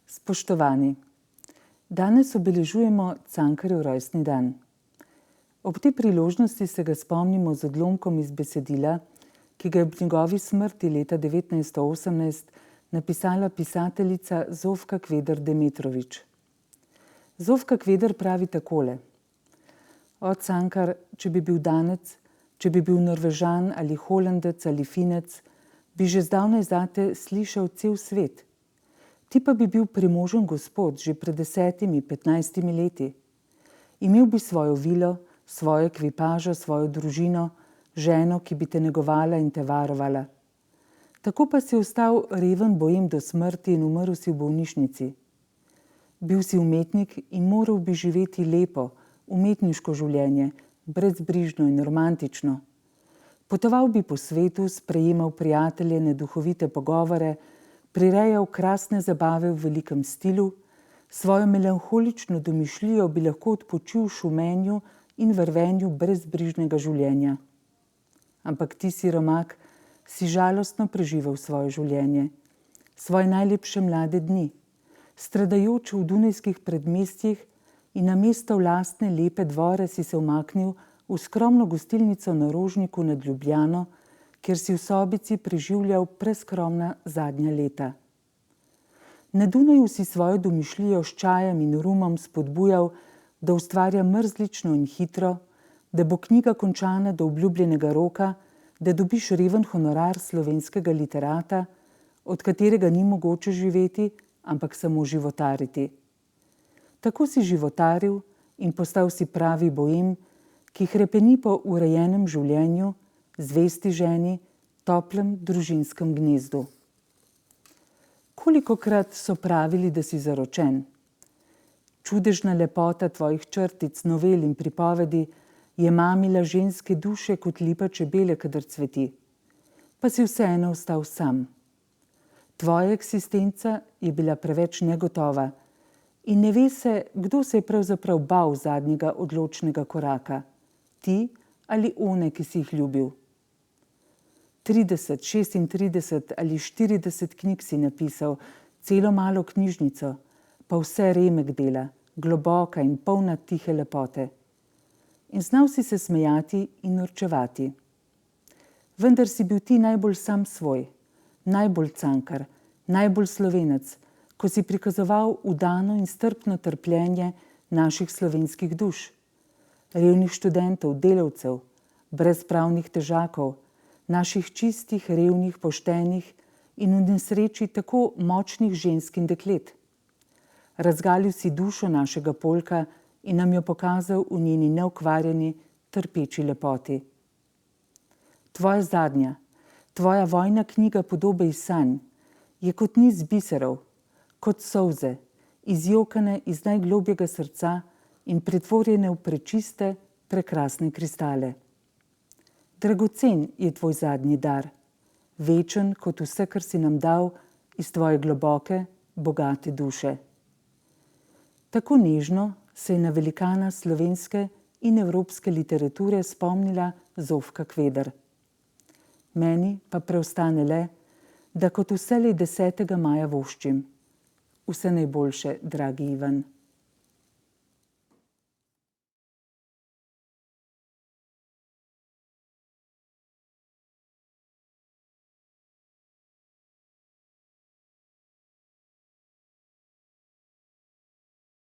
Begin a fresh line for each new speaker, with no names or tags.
Spoštovani, danes obeležujemo Cankarjev rojstni dan. Ob tej priložnosti se ga spomnimo z odlomkom iz besedila, ki ga je ob njegovi smrti leta 1918 napisala pisateljica Zofka Kveder Demetrović. Zofka Kveder pravi takole: O Cankar, če bi bil Danec, če bi bil Norvežan ali Holandec ali Finec, bi že zdavnaj zate slišal cel svet. Ti pa bi bil premožen gospod že pred 10-15 leti. Imel bi svojo vilo, svojo ekvipažo, svojo družino, ženo, ki bi te negovala in te varovala. Tako pa si ostal reven bojem do smrti in umrl si v bolnišnici. Bil si umetnik in moral bi živeti lepo, umetniško življenje, brezbrižno in romantično. Potoval bi po svetu, sprejemal prijateljene duhovite pogovore, prirejal krasne zabave v velikem stilu, svojo melanholično domišljijo bi lahko odpočil v šumenju in vrvenju brezbrižnega življenja. Ampak ti, siromak, si žalostno preživel svoje življenje, svoje najlepše mlade dni, stradajoč v dunajskih predmestjih in namesto v lastne lepe dvore si se umaknil v skromno gostilnico na Rožniku nad Ljubljano, kjer si v sobici preživljal preskromna zadnja leta. Na Dunaju si svojo domišljijo s čajem in rumom spodbujal, da ustvarja mrzlično in hitro, da bo knjiga končana do obljubljenega roka, da dobiš reven honorar slovenskega literata, od katerega ni mogoče živeti, ampak samo životariti. Tako si životaril in postal si pravi boem, ki hrepeni po urejenem življenju, zvesti ženi, toplem družinskem gnezdu. Kolikokrat so pravili, da si zaročen? Čudežna lepota tvojih črtic, novel in pripovedi je mamila ženske duše kot lipa čebele, kadar cveti. Pa si vseeno ostal sam. Tvoja eksistenca je bila preveč negotova in ne ve se, kdo se je pravzaprav bal zadnjega odločnega koraka. Ti ali one, ki si jih ljubil. 30, 36 ali 40 knjig si napisal, celo malo knjižnico, pa vse remek dela, globoka in polna tihe lepote. In znal si se smejati in norčevati. Vendar si bil ti najbolj sam svoj, najbolj Cankar, najbolj Slovenec, ko si prikazoval vdano in strpno trpljenje naših slovenskih duš, revnih študentov, delavcev, brezpravnih težakov, naših čistih, revnih, poštenih in v nesreči tako močnih žensk in deklet. Razgalil si dušo našega polka in nam jo pokazal v njeni neokvarjeni, trpeči lepoti. Tvoja zadnja, tvoja vojna knjiga Podobe iz sanj je kot niz biserov, kot solze, izjokane iz najglobjega srca in pretvorjene v prečiste, prekrasne kristale. Dragocen je tvoj zadnji dar, večen kot vse, kar si nam dal iz tvoje globoke, bogate duše. Tako nežno se je na velikana slovenske in evropske literature spomnila Zofka Kveder. Meni pa preostane le, da kot vselej 10. maja voščim. Vse najboljše, dragi Ivan.